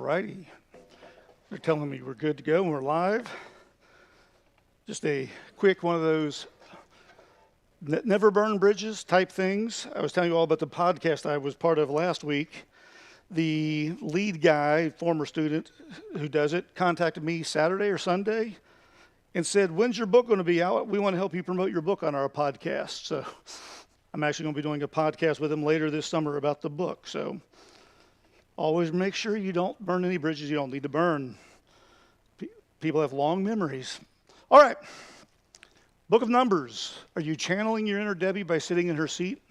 righty. They're telling me we're good to go and we're live. Just a quick one of those never burn bridges type things. I was telling you all about the podcast I was part of last week. The lead guy, former student who does it, contacted me Saturday or Sunday and said, "When's your book going to be out? We want to help you promote your book on our podcast." So I'm actually going to be doing a podcast with him later this summer about the book. So always make sure you don't burn any bridges you don't need to burn. People have long memories. All right. Book of Numbers. Are you channeling your inner Debbie by sitting in her seat?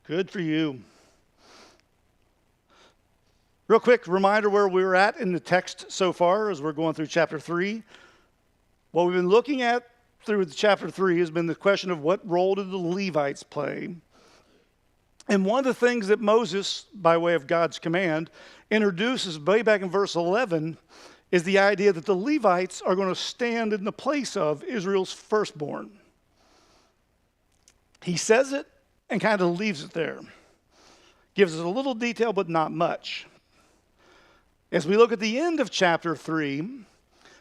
Good for you. Real quick reminder where we're at in the text so far as we're going through chapter 3. What we've been looking at through chapter 3 has been the question of what role did the Levites play. And one of the things that Moses, by way of God's command, introduces way back in verse 11 is the idea that the Levites are going to stand in the place of Israel's firstborn. He says it and kind of leaves it there. Gives us a little detail, but not much. As we look at the end of chapter 3,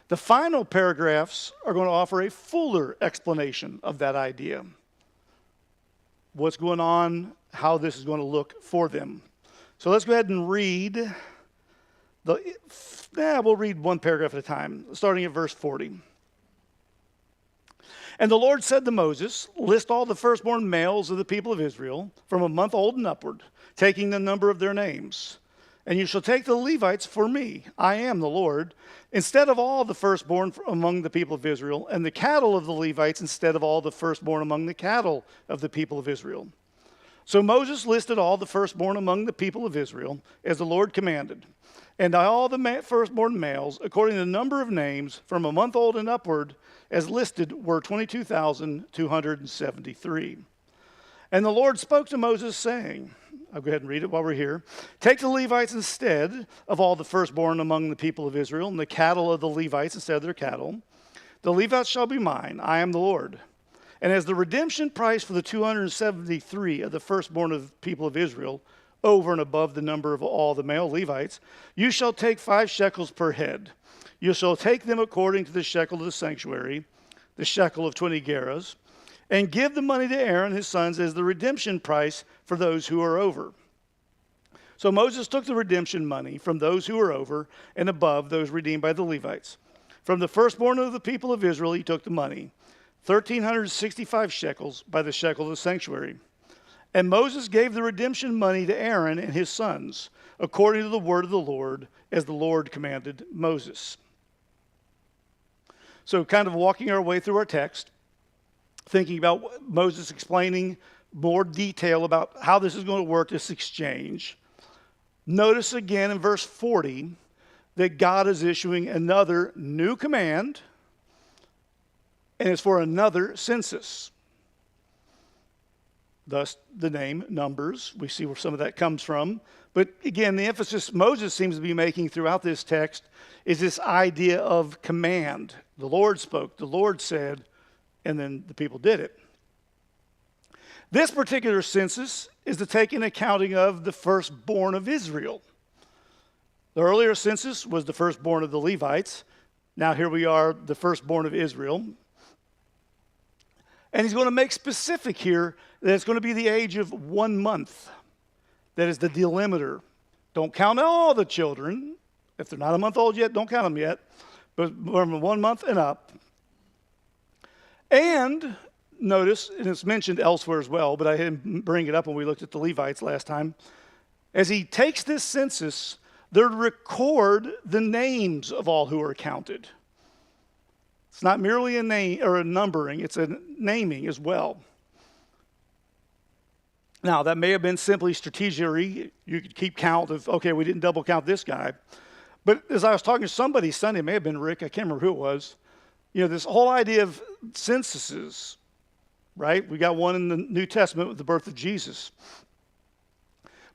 the final paragraphs are going to offer a fuller explanation of that idea. What's going on, how this is going to look for them. So let's go ahead and read. We'll read one paragraph at a time, starting at verse 40. And the Lord said to Moses, "List all the firstborn males of the people of Israel from a month old and upward, taking the number of their names. And you shall take the Levites for me, I am the Lord, instead of all the firstborn among the people of Israel, and the cattle of the Levites instead of all the firstborn among the cattle of the people of Israel." So Moses listed all the firstborn among the people of Israel, as the Lord commanded. And all the firstborn males, according to the number of names, from a month old and upward, as listed, were 22,273. And the Lord spoke to Moses, saying, I'll go ahead and read it while we're here. "Take the Levites instead of all the firstborn among the people of Israel, and the cattle of the Levites instead of their cattle. The Levites shall be mine, I am the Lord. And as the redemption price for the 273 of the firstborn of the people of Israel, over and above the number of all the male Levites, you shall take 5 shekels per head. You shall take them according to the shekel of the sanctuary, the shekel of 20 gerahs, and give the money to Aaron and his sons as the redemption price for those who are over." So Moses took the redemption money from those who were over and above those redeemed by the Levites. From the firstborn of the people of Israel he took the money, 1,365 shekels by the shekel of the sanctuary. And Moses gave the redemption money to Aaron and his sons, according to the word of the Lord, as the Lord commanded Moses. So kind of walking our way through our text, thinking about Moses explaining more detail about how this is going to work, this exchange. Notice again in verse 40 that God is issuing another new command, and it's for another census. Thus, the name Numbers. We see where some of that comes from. But again, the emphasis Moses seems to be making throughout this text is this idea of command. The Lord spoke, the Lord said, and then the people did it. This particular census is the taking accounting of the firstborn of Israel. The earlier census was the firstborn of the Levites. Now here we are, the firstborn of Israel. And he's going to make specific here that it's going to be the age of 1 month. That is the delimiter. Don't count all the children. If they're not a month old yet, don't count them yet. But from 1 month and up. And notice, and it's mentioned elsewhere as well, but I didn't bring it up when we looked at the Levites last time. As he takes this census, they're to record the names of all who are counted. It's not merely a name or a numbering, it's a naming as well. Now, that may have been simply strategery. You could keep count of, okay, we didn't double count this guy. But as I was talking to somebody Sunday, it may have been Rick, I can't remember who it was. You know, this whole idea of censuses, right? We got one in the New Testament with the birth of Jesus.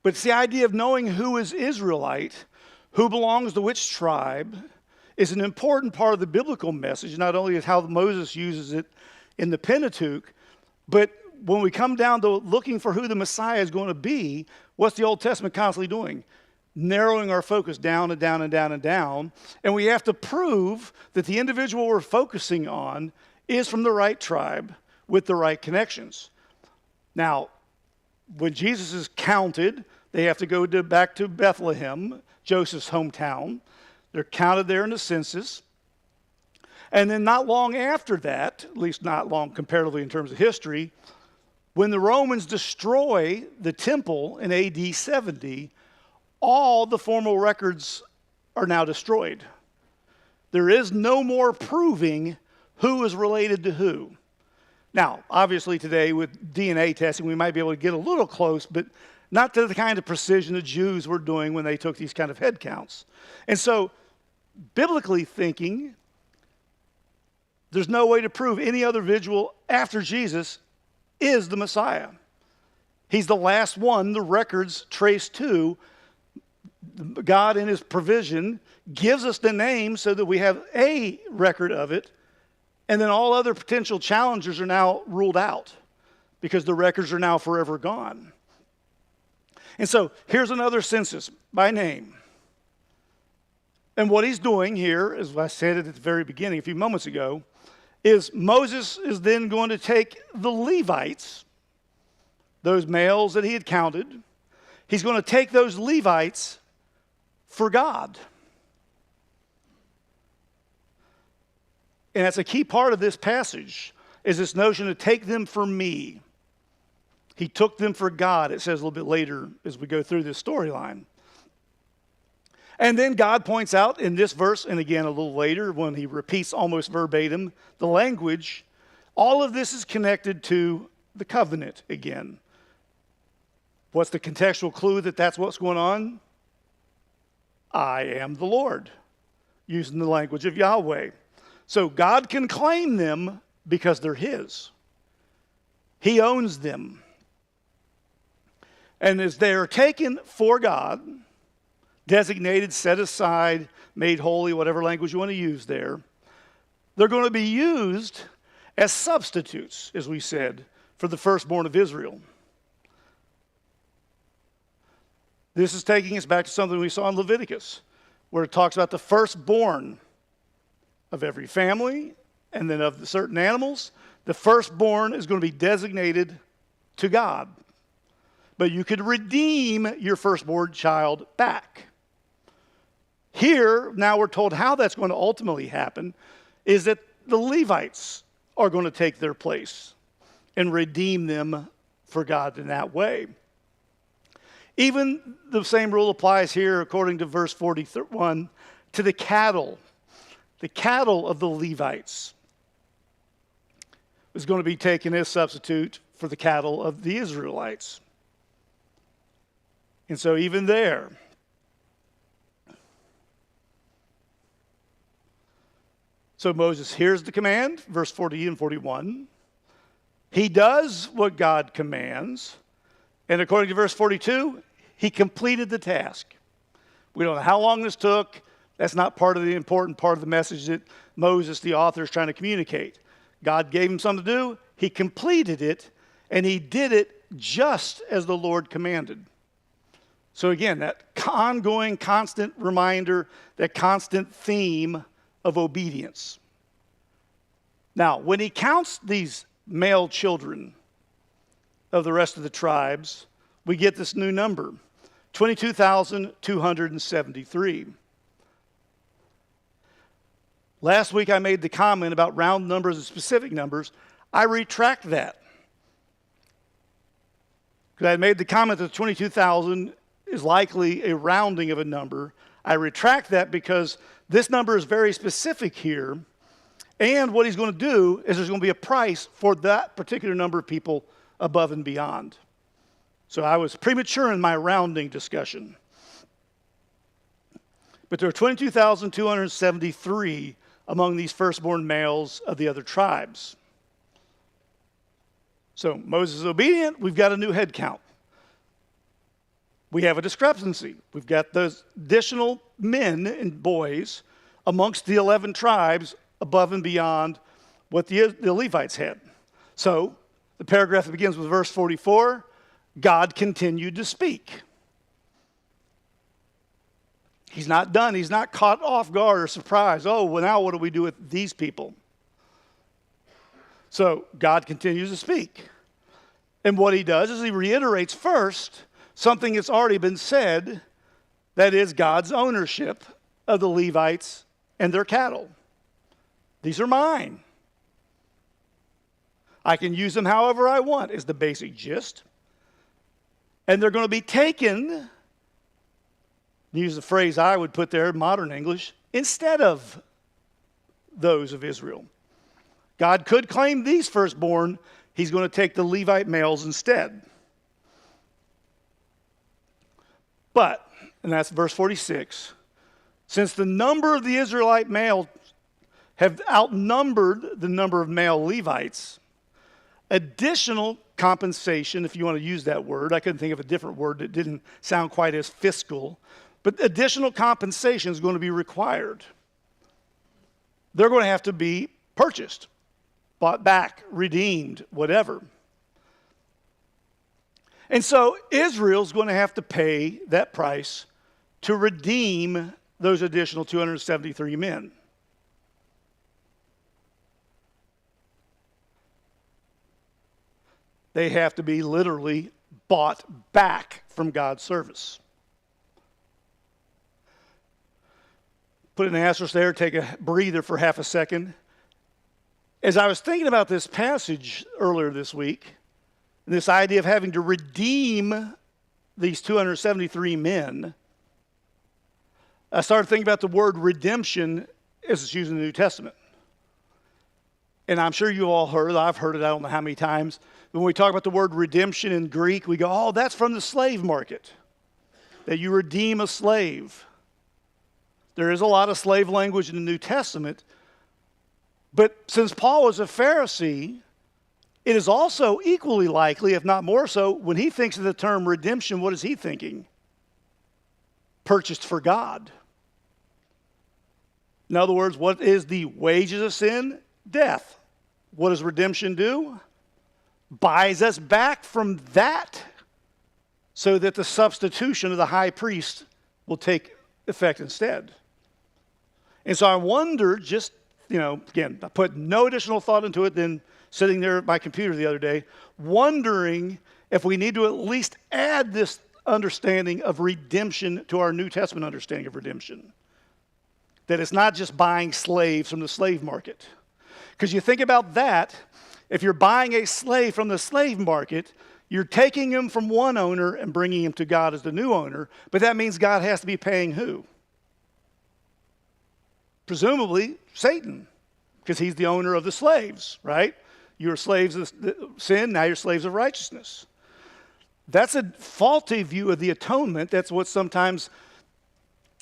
But it's the idea of knowing who is Israelite, who belongs to which tribe, is an important part of the biblical message, not only is how Moses uses it in the Pentateuch, but when we come down to looking for who the Messiah is going to be, what's the Old Testament constantly doing? narrowing our focus down and down and down and down. And we have to prove that the individual we're focusing on is from the right tribe with the right connections. Now, when Jesus is counted, they have to go back to Bethlehem, Joseph's hometown. They're counted there in the census. And then not long after that, at least not long comparatively in terms of history, when the Romans destroy the temple in AD 70, all the formal records are now destroyed. There is no more proving who is related to who. Now, obviously today with DNA testing, we might be able to get a little close, but not to the kind of precision the Jews were doing when they took these kind of head counts. And so, biblically thinking, there's no way to prove any other individual after Jesus is the Messiah. He's the last one the records trace to. God, in his provision, gives us the name so that we have a record of it, and then all other potential challengers are now ruled out because the records are now forever gone. And so here's another census by name. And what he's doing here, as I said at the very beginning a few moments ago, is Moses is then going to take the Levites, those males that he had counted, he's going to take those Levites for God. And that's a key part of this passage, is this notion to take them for me. He took them for God, it says a little bit later as we go through this storyline. And then God points out in this verse, and again a little later when he repeats almost verbatim the language, all of this is connected to the covenant again. What's the contextual clue that that's what's going on? I am the Lord, using the language of Yahweh. So God can claim them because they're his. He owns them. And as they are taken for God, designated, set aside, made holy, whatever language you want to use there, they're going to be used as substitutes, as we said, for the firstborn of Israel. This is taking us back to something we saw in Leviticus, where it talks about the firstborn of every family, and then of certain animals. The firstborn is going to be designated to God. But you could redeem your firstborn child back. Here, now we're told how that's going to ultimately happen, is that the Levites are going to take their place and redeem them for God in that way. Even the same rule applies here, according to verse 41, to the cattle. The cattle of the Levites is going to be taken as substitute for the cattle of the Israelites. And so even there, so Moses hears the command, verse 40 and 41. He does what God commands. And according to verse 42, he completed the task. We don't know how long this took. That's not part of the important part of the message that Moses, the author, is trying to communicate. God gave him something to do. He completed it, and he did it just as the Lord commanded. So again, that ongoing, constant reminder, that constant theme of obedience. Now, when he counts these male children of the rest of the tribes, we get this new number, 22,273. Last week I made the comment about round numbers and specific numbers. I retract that. Because I made the comment that 22,000 is likely a rounding of a number. I retract that because this number is very specific here. And what he's going to do is there's going to be a price for that particular number of people above and beyond. So I was premature in my rounding discussion. But there are 22,273 among these firstborn males of the other tribes. So Moses is obedient. We've got a new head count. We have a discrepancy. We've got those additional men and boys amongst the 11 tribes above and beyond what the Levites had. So the paragraph begins with verse 44. God continued to speak. He's not done. He's not caught off guard or surprised. Oh, well, now what do we do with these people? So God continues to speak. And what he does is he reiterates first something that's already been said, that is God's ownership of the Levites and their cattle. These are mine. I can use them however I want, is the basic gist. And they're going to be taken, use the phrase I would put there in modern English, instead of those of Israel. God could claim these firstborn. He's going to take the Levite males instead. But, and that's verse 46, since the number of the Israelite males have outnumbered the number of male Levites, additional compensation, if you want to use that word, I couldn't think of a different word that didn't sound quite as fiscal, but additional compensation is going to be required. They're going to have to be purchased, bought back, redeemed, whatever. And so Israel's going to have to pay that price to redeem those additional 273 men. They have to be literally bought back from God's service. Put an asterisk there, take a breather for half a second. As I was thinking about this passage earlier this week, this idea of having to redeem these 273 men, I started thinking about the word redemption as it's used in the New Testament. And I'm sure you all heard, I've heard it, I don't know how many times. When we talk about the word redemption in Greek, we go, oh, that's from the slave market, that you redeem a slave. There is a lot of slave language in the New Testament, but since Paul was a Pharisee, it is also equally likely, if not more so, when he thinks of the term redemption, what is he thinking? Purchased for God. In other words, what is the wages of sin? Death. What does redemption do? Buys us back from that so that the substitution of the high priest will take effect instead. And so I wonder, just, again, I put no additional thought into it than sitting there at my computer the other day, wondering if we need to at least add this understanding of redemption to our New Testament understanding of redemption. That it's not just buying slaves from the slave market. Because you think about that, if you're buying a slave from the slave market, you're taking him from one owner and bringing him to God as the new owner, but that means God has to be paying who? Presumably Satan, because he's the owner of the slaves, right? You're slaves of sin, now you're slaves of righteousness. That's a faulty view of the atonement. That's what sometimes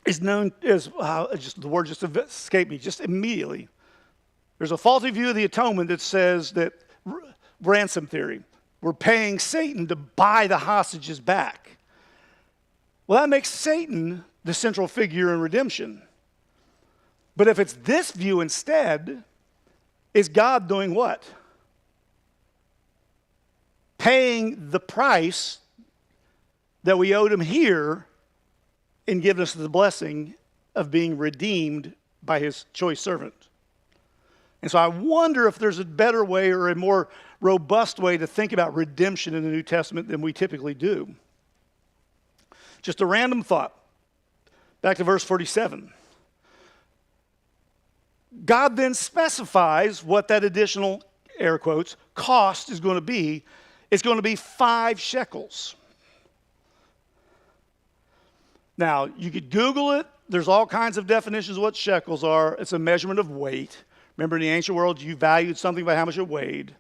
is known as, just the word just escaped me just immediately. There's a faulty view of the atonement that says that ransom theory. We're paying Satan to buy the hostages back. Well, that makes Satan the central figure in redemption. But if it's this view instead, is God doing what? Paying the price that we owed him here and giving us the blessing of being redeemed by his choice servant. And so I wonder if there's a better way or a more robust way to think about redemption in the New Testament than we typically do. Just a random thought. Back to verse 47. God then specifies what that additional, air quotes, cost is going to be. It's going to be 5 shekels. Now, you could Google it. There's all kinds of definitions of what shekels are. It's a measurement of weight. Remember, in the ancient world, you valued something by how much it weighed.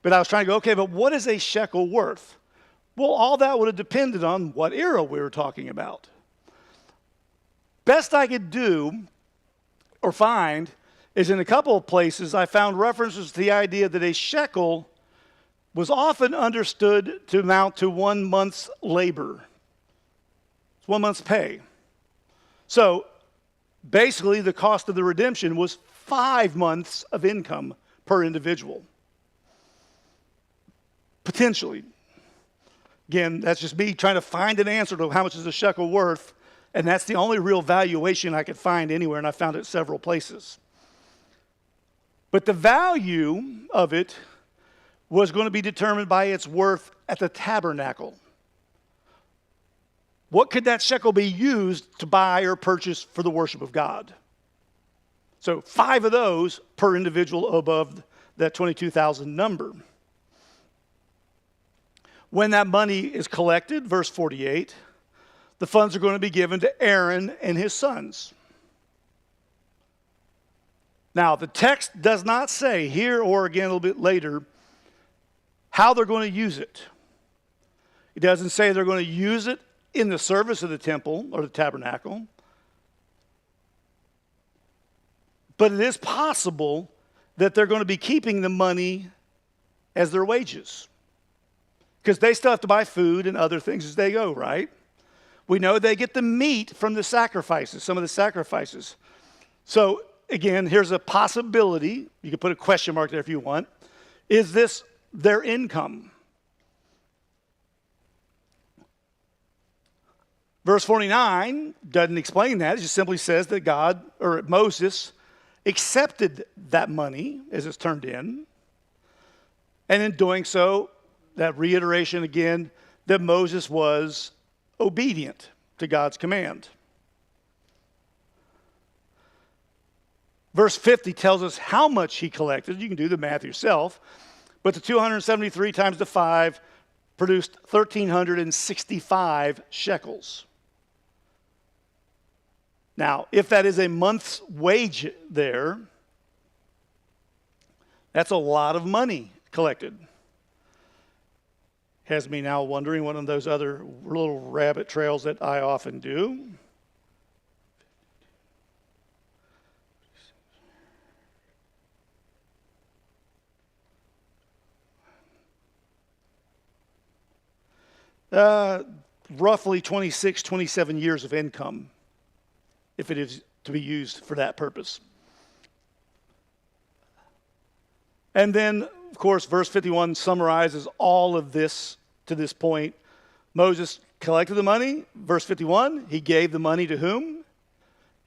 But I was trying to go, okay, but what is a shekel worth? Well, all that would have depended on what era we were talking about. Best I could do or find is in a couple of places I found references to the idea that a shekel was often understood to amount to 1 month's labor. It's 1 month's pay. So basically the cost of the redemption was 5 months of income per individual. Potentially. Again, that's just me trying to find an answer to how much is a shekel worth, And that's the only real valuation I could find anywhere, and I found it several places. But the value of it was going to be determined by its worth at the tabernacle. What could that shekel be used to buy or purchase for the worship of God? So 5 of those per individual above that 22,000 number. When that money is collected, verse 48, the funds are going to be given to Aaron and his sons. Now, the text does not say here or again a little bit later how they're going to use it. It doesn't say they're going to use it in the service of the temple or the tabernacle. But it is possible that they're going to be keeping the money as their wages. Because they still have to buy food and other things as they go, right? We know they get the meat from the sacrifices, some of the sacrifices. So, again, here's a possibility. You can put a question mark there if you want. Is this their income? Verse 49 doesn't explain that. It just simply says that God, or Moses, accepted that money as it's turned in. And in doing so, that reiteration again, that Moses was obedient to God's command. Verse 50 tells us how much he collected. You can do the math yourself. But the 273 times the 5 produced 1,365 shekels. Now, if that is a month's wage there, that's a lot of money collected. Has me now wondering one of those other little rabbit trails that I often do. Roughly 26, 27 years of income, if it is to be used for that purpose. And then, of course, verse 51 summarizes all of this to this point. Moses collected the money. Verse 51, he gave the money to whom?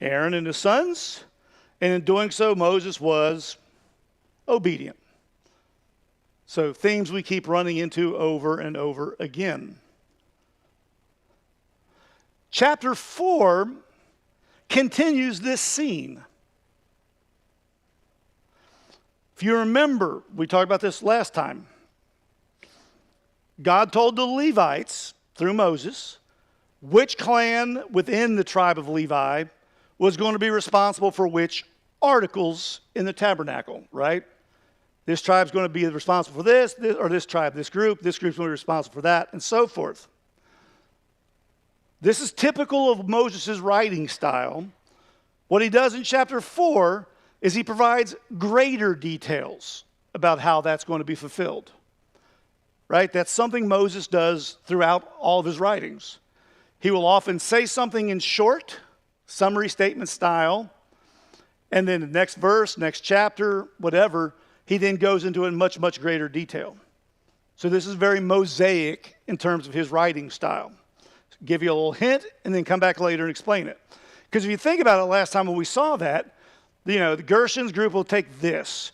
Aaron and his sons. And in doing so, Moses was obedient. So themes we keep running into over and over again. Chapter 4 continues this scene. If you remember, we talked about this last time. God told the Levites through Moses which clan within the tribe of Levi was going to be responsible for which articles in the tabernacle, right? This tribe's going to be responsible for this or this tribe, this group's going to be responsible for that, and so forth. This is typical of Moses' writing style. What he does in chapter 4 is he provides greater details about how that's going to be fulfilled. Right? That's something Moses does throughout all of his writings. He will often say something in short, summary statement style, and then the next verse, next chapter, whatever, he then goes into it in much, much greater detail. So this is very Mosaic in terms of his writing style. Give you a little hint and then come back later and explain it. Because if you think about it, last time when we saw that, the Gershon's group will take this.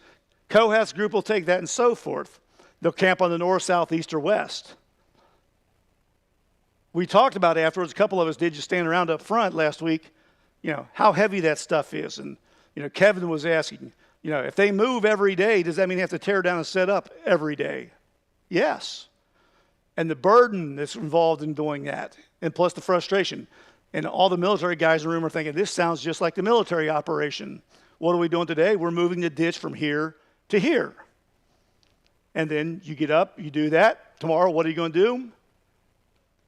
Kohath's group will take that and so forth. They'll camp on the north, south, east, or west. We talked about afterwards, a couple of us did just stand around up front last week, how heavy that stuff is. And, Kevin was asking, if they move every day, does that mean they have to tear down and set up every day? Yes. And the burden that's involved in doing that, and plus the frustration. And all the military guys in the room are thinking, this sounds just like the military operation. What are we doing today? We're moving the ditch from here to here. And then you get up, you do that. Tomorrow, what are you going to do?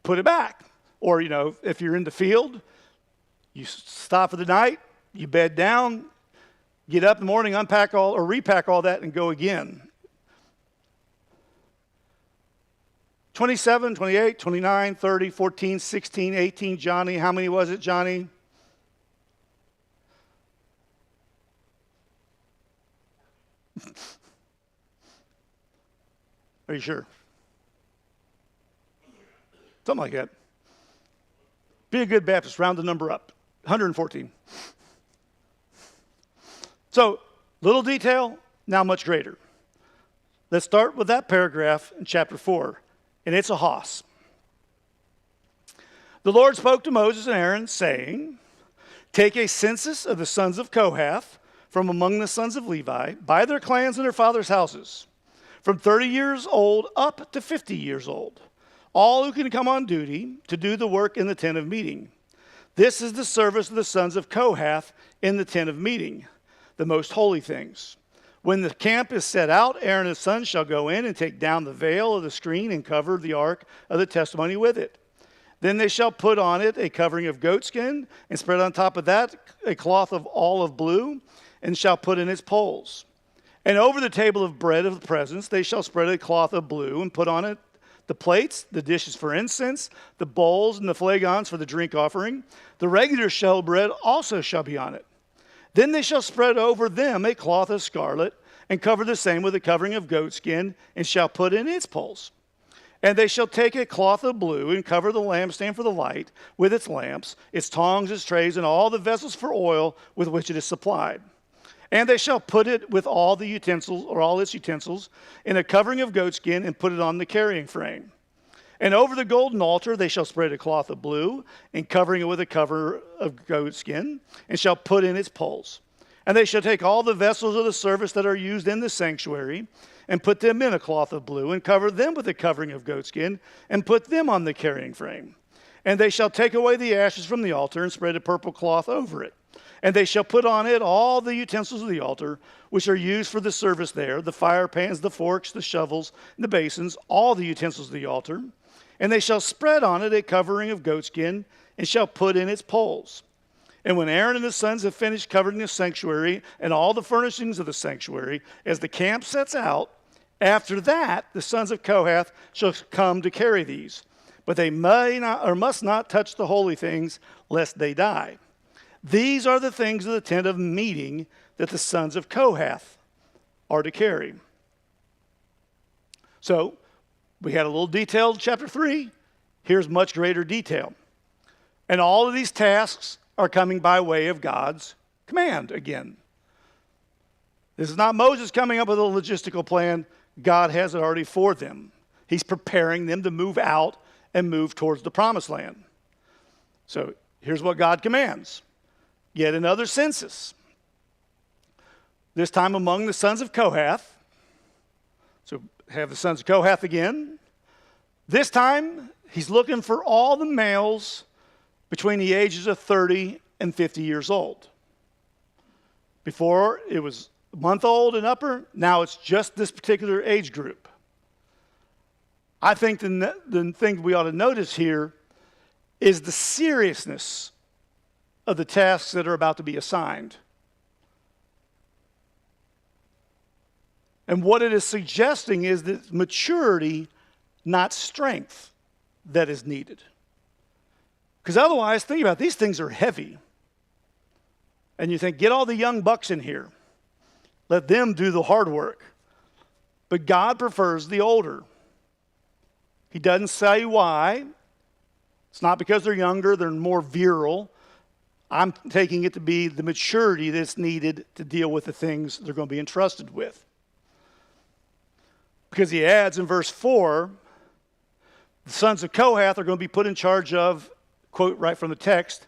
Put it back. Or, if you're in the field, you stop for the night, you bed down, get up in the morning, unpack all or repack all that and go again. 27, 28, 29, 30, 14, 16, 18, Johnny. How many was it, Johnny? Are you sure? Something like that. Be a good Baptist, round the number up. 114. So, little detail, now much greater. Let's start with that paragraph in chapter 4, and it's a hoss. The Lord spoke to Moses and Aaron, saying, take a census of the sons of Kohath from among the sons of Levi, by their clans and their fathers' houses, from 30 years old up to 50 years old, all who can come on duty to do the work in the tent of meeting. This is the service of the sons of Kohath in the tent of meeting, the most holy things. When the camp is set out, Aaron and his sons shall go in and take down the veil of the screen and cover the ark of the testimony with it. Then they shall put on it a covering of goatskin and spread on top of that a cloth of olive blue and shall put in its poles. And over the table of bread of the presence they shall spread a cloth of blue and put on it the plates, the dishes for incense, the bowls and the flagons for the drink offering. The regular showbread also shall be on it. Then they shall spread over them a cloth of scarlet and cover the same with a covering of goatskin and shall put in its poles. And they shall take a cloth of blue and cover the lampstand for the light with its lamps, its tongs, its trays, and all the vessels for oil with which it is supplied. And they shall put it with all the utensils, or all its utensils, in a covering of goatskin and put it on the carrying frame. And over the golden altar they shall spread a cloth of blue and covering it with a cover of goatskin and shall put in its poles. And they shall take all the vessels of the service that are used in the sanctuary and put them in a cloth of blue and cover them with a covering of goatskin and put them on the carrying frame. And they shall take away the ashes from the altar and spread a purple cloth over it. And they shall put on it all the utensils of the altar, which are used for the service there, the fire pans, the forks, the shovels, and the basins, all the utensils of the altar. And they shall spread on it a covering of goatskin and shall put in its poles. And when Aaron and his sons have finished covering the sanctuary and all the furnishings of the sanctuary, as the camp sets out, after that the sons of Kohath shall come to carry these. But they may not or must not touch the holy things, lest they die. These are the things of the tent of meeting that the sons of Kohath are to carry. So, we had a little detail in chapter 3. Here's much greater detail. And all of these tasks are coming by way of God's command again. This is not Moses coming up with a logistical plan. God has it already for them. He's preparing them to move out and move towards the promised land. So here's what God commands. Yet another census. This time among the sons of Kohath. So have the sons of Kohath again. This time he's looking for all the males between the ages of 30 and 50 years old. Before it was a month old and upper, now it's just this particular age group. I think the thing we ought to notice here is the seriousness of the tasks that are about to be assigned. And what it is suggesting is that maturity, not strength, that is needed. Because otherwise, think about it, these things are heavy. And you think, get all the young bucks in here. Let them do the hard work. But God prefers the older. He doesn't say why. It's not because they're younger, they're more virile. I'm taking it to be the maturity that's needed to deal with the things they're going to be entrusted with. Because he adds in verse 4, the sons of Kohath are going to be put in charge of, quote right from the text,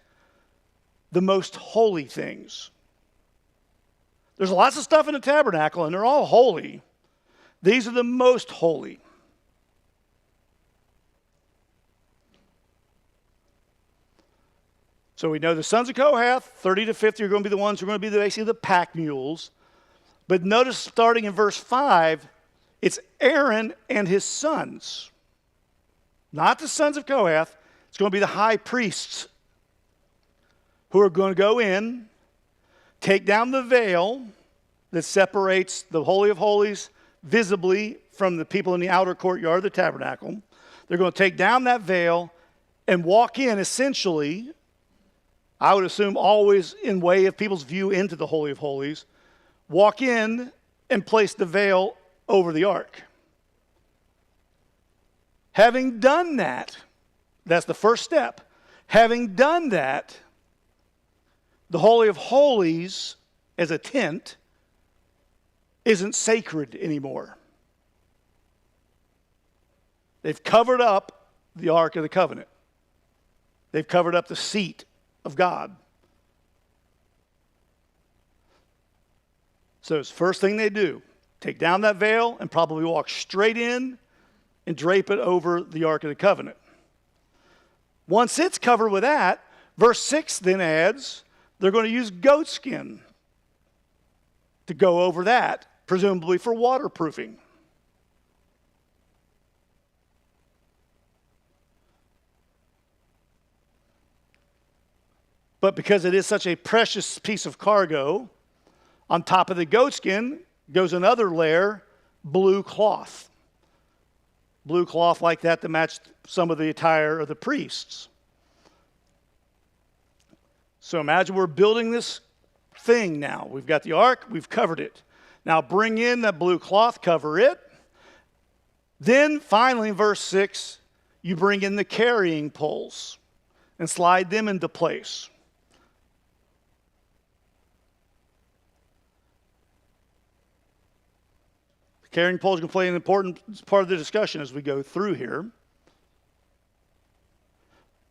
the most holy things. There's lots of stuff in the tabernacle, and they're all holy. These are the most holy. So we know the sons of Kohath, 30 to 50, are going to be the ones who are going to be basically the pack mules. But notice starting in verse 5, it's Aaron and his sons. Not the sons of Kohath. It's going to be the high priests who are going to go in, take down the veil that separates the Holy of Holies visibly from the people in the outer courtyard of the tabernacle. They're going to take down that veil and walk in essentially, I would assume always in way of people's view into the Holy of Holies, walk in and place the veil over the ark. Having done that, that's the first step. Having done that, the Holy of Holies as a tent isn't sacred anymore. They've covered up the Ark of the Covenant. They've covered up the seat of God. So it's the first thing they do. Take down that veil and probably walk straight in and drape it over the Ark of the Covenant. Once it's covered with that, verse 6 then adds, they're going to use goat skin to go over that, presumably for waterproofing. But because it is such a precious piece of cargo, on top of the goatskin goes another layer, blue cloth. Blue cloth like that to match some of the attire of the priests. So imagine we're building this thing now. We've got the ark, we've covered it. Now bring in that blue cloth, cover it. Then finally in verse 6, you bring in the carrying poles and slide them into place. Carrying poles are going to play an important part of the discussion as we go through here.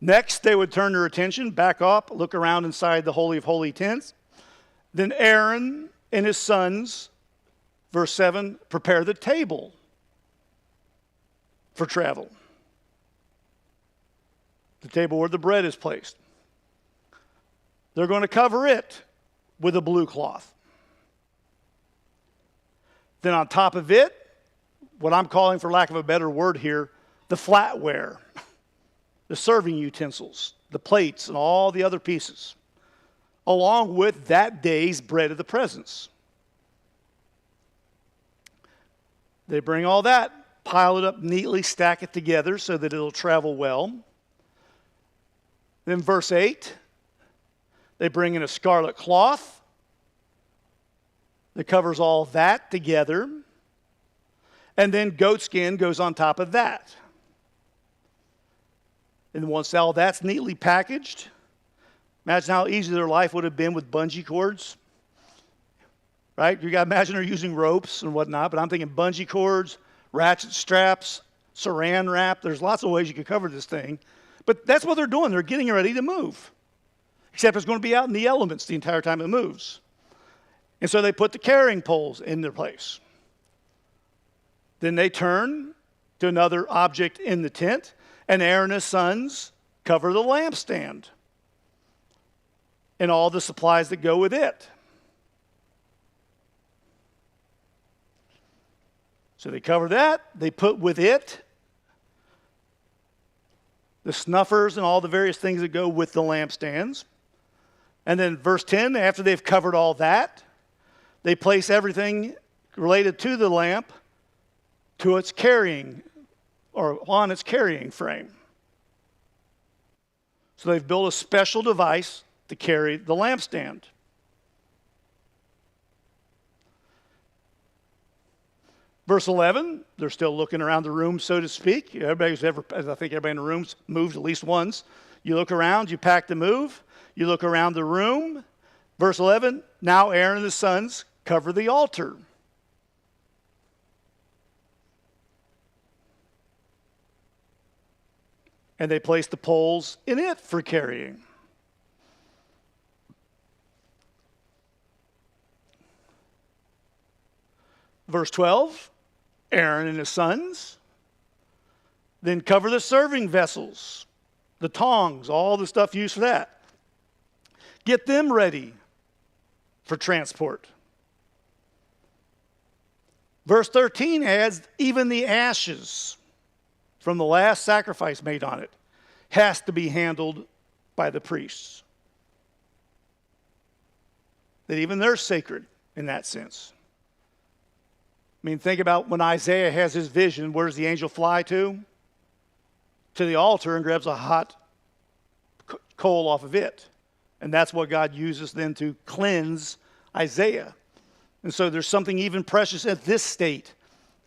Next, they would turn their attention back up, look around inside the Holy of Holy tents. Then Aaron and his sons, verse 7, prepare the table for travel. The table where the bread is placed. They're going to cover it with a blue cloth. Then on top of it, what I'm calling, for lack of a better word here, the flatware, the serving utensils, the plates, and all the other pieces, along with that day's bread of the presence. They bring all that, pile it up neatly, stack it together so that it'll travel well. Then verse 8, they bring in a scarlet cloth that covers all that together. And then goat skin goes on top of that. And once all that's neatly packaged, imagine how easy their life would have been with bungee cords. Right? You got to imagine they're using ropes and whatnot, but I'm thinking bungee cords, ratchet straps, saran wrap. There's lots of ways you could cover this thing. But that's what they're doing. They're getting ready to move. Except it's going to be out in the elements the entire time it moves. And so they put the carrying poles in their place. Then they turn to another object in the tent, and Aaron and his sons cover the lampstand and all the supplies that go with it. So they cover that. They put with it the snuffers and all the various things that go with the lampstands. And then verse 10, after they've covered all that, they place everything related to the lamp to its carrying, or on its carrying frame. So they've built a special device to carry the lampstand. Verse 11, they're still looking around the room, so to speak. I think everybody in the room's moved at least once. You look around, you pack the move, you look around the room. Verse 11, now Aaron and his sons cover the altar. And they place the poles in it for carrying. Verse 12, Aaron and his sons then cover the serving vessels, the tongs, all the stuff used for that. Get them ready for transport. Verse 13 adds, even the ashes from the last sacrifice made on it has to be handled by the priests. That even they're sacred in that sense. I mean, think about when Isaiah has his vision, where does the angel fly to? To the altar and grabs a hot coal off of it. And that's what God uses then to cleanse Isaiah. And so there's something even precious at this state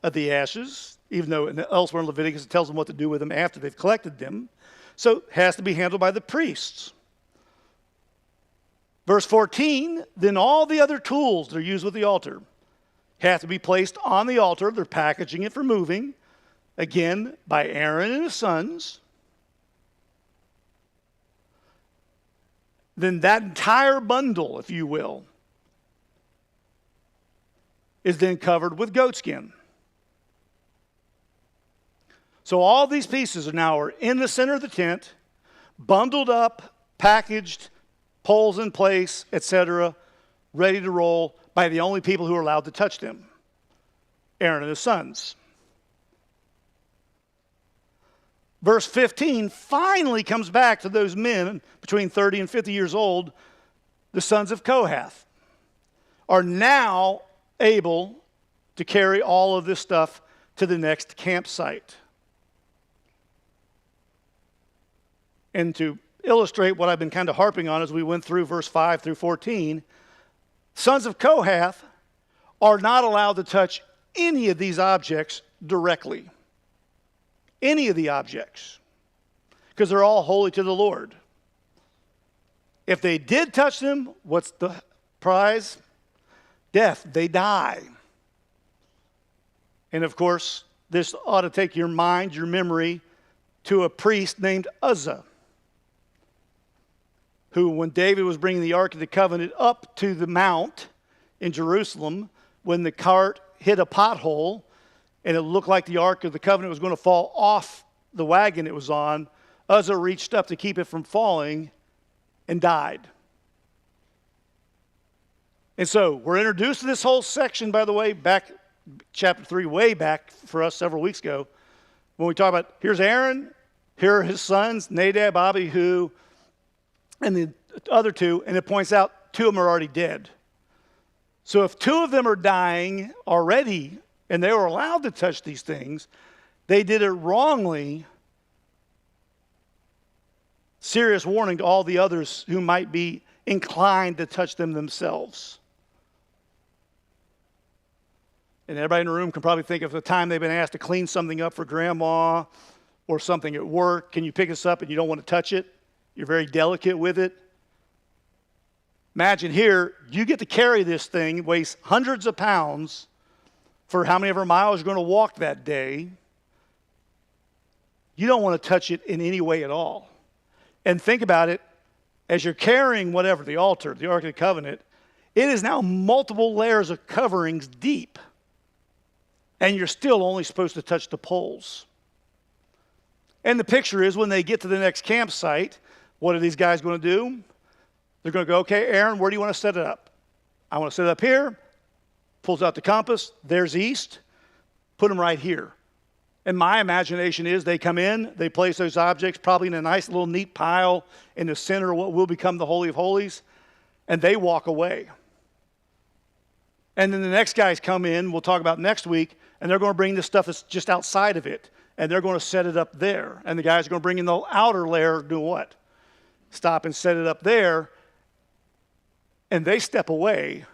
of the ashes, even though elsewhere in Leviticus it tells them what to do with them after they've collected them. So it has to be handled by the priests. Verse 14, then all the other tools that are used with the altar have to be placed on the altar. They're packaging it for moving. Again, by Aaron and his sons. Then that entire bundle, if you will, is then covered with goatskin. So all these pieces are in the center of the tent, bundled up, packaged, poles in place, etc., ready to roll by the only people who are allowed to touch them, Aaron and his sons. Verse 15 finally comes back to those men between 30 and 50 years old, the sons of Kohath, are now able to carry all of this stuff to the next campsite. And to illustrate what I've been kind of harping on as we went through verse 5 through 14, sons of Kohath are not allowed to touch any of these objects directly. Any of the objects. Because they're all holy to the Lord. If they did touch them, what's the prize? Death. They die. And of course, this ought to take your mind, your memory, to a priest named Uzzah, who, when David was bringing the Ark of the Covenant up to the mount in Jerusalem, when the cart hit a pothole and it looked like the Ark of the Covenant was going to fall off the wagon it was on, Uzzah reached up to keep it from falling and died. And so we're introduced to this whole section, by the way, back chapter 3, way back for us several weeks ago, when we talk about, here's Aaron, here are his sons, Nadab, Abihu, and the other two, and it points out 2 of them are already dead. So if 2 of them are dying already, and they were allowed to touch these things, they did it wrongly. Serious warning to all the others who might be inclined to touch them themselves. And everybody in the room can probably think of the time they've been asked to clean something up for grandma or something at work. Can you pick this up and you don't want to touch it? You're very delicate with it. Imagine here, you get to carry this thing, it weighs hundreds of pounds for how many ever miles you're going to walk that day. You don't want to touch it in any way at all. And think about it, as you're carrying whatever, the altar, the Ark of the Covenant, it is now multiple layers of coverings deep. And you're still only supposed to touch the poles. And the picture is when they get to the next campsite, what are these guys going to do? They're going to go, okay, Aaron, where do you want to set it up? I want to set it up here. Pulls out the compass. There's east. Put them right here. And my imagination is they come in, they place those objects probably in a nice little neat pile in the center of what will become the Holy of Holies, and they walk away. And then the next guys come in, we'll talk about next week, and they're going to bring the stuff that's just outside of it, and they're going to set it up there. And the guys are going to bring in the outer layer, do what? Stop and set it up there, and they step away.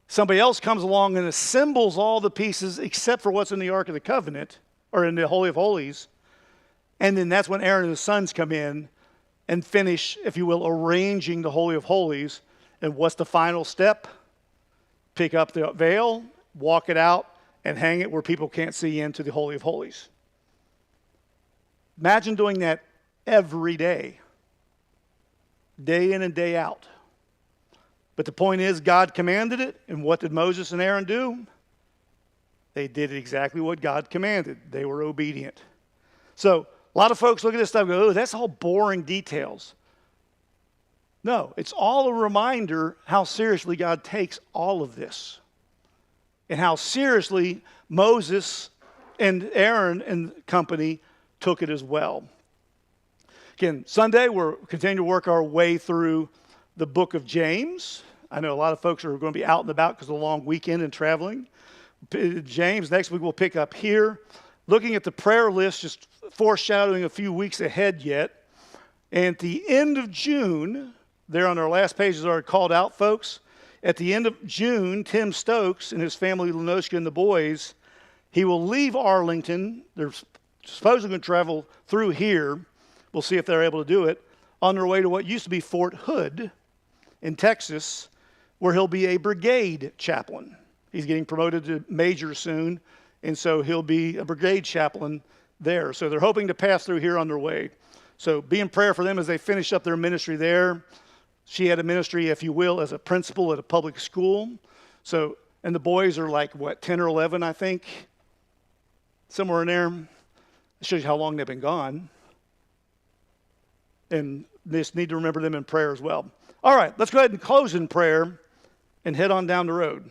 Somebody else comes along and assembles all the pieces except for what's in the Ark of the Covenant, or in the Holy of Holies. And then that's when Aaron and his sons come in and finish, if you will, arranging the Holy of Holies. And what's the final step? Pick up the veil, walk it out, and hang it where people can't see into the Holy of Holies. Imagine doing that every day, day in and day out. But the point is, God commanded it, and what did Moses and Aaron do? They did exactly what God commanded. They were obedient. So a lot of folks look at this stuff and go, oh, that's all boring details. No, it's all a reminder how seriously God takes all of this and how seriously Moses and Aaron and company took it as well. Again, Sunday, we're continuing to work our way through the book of James. I know a lot of folks are going to be out and about because of the long weekend and traveling. James, next week we'll pick up here. Looking at the prayer list, just foreshadowing a few weeks ahead yet. And at the end of June, there on our last pages are called out, folks. At the end of June, Tim Stokes and his family, Lenoshka and the boys, he will leave Arlington. They're supposedly going to travel through here We'll see if they're able to do it. On their way to what used to be Fort Hood in Texas, where he'll be a brigade chaplain. He's getting promoted to major soon, and so he'll be a brigade chaplain there. So they're hoping to pass through here on their way. So be in prayer for them as they finish up their ministry there. She had a ministry, if you will, as a principal at a public school. So, and the boys are like, 10 or 11, I think? Somewhere in there. It shows you how long they've been gone. And they just need to remember them in prayer as well. All right, let's go ahead and close in prayer and head on down the road.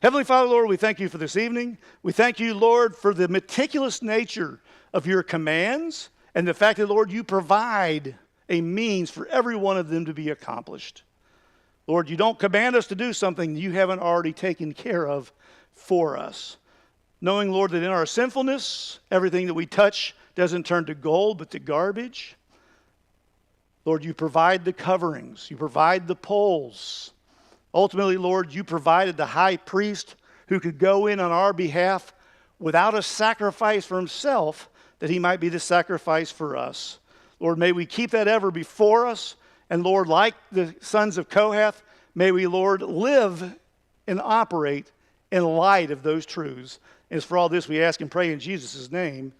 Heavenly Father, Lord, we thank you for this evening. We thank you, Lord, for the meticulous nature of your commands and the fact that, Lord, you provide a means for every one of them to be accomplished. Lord, you don't command us to do something you haven't already taken care of for us. Knowing, Lord, that in our sinfulness, everything that we touch doesn't turn to gold but to garbage. Lord, you provide the coverings. You provide the poles. Ultimately, Lord, you provided the high priest who could go in on our behalf without a sacrifice for himself, that he might be the sacrifice for us. Lord, may we keep that ever before us. And Lord, like the sons of Kohath, may we, Lord, live and operate in light of those truths. As for all this, we ask and pray in Jesus' name.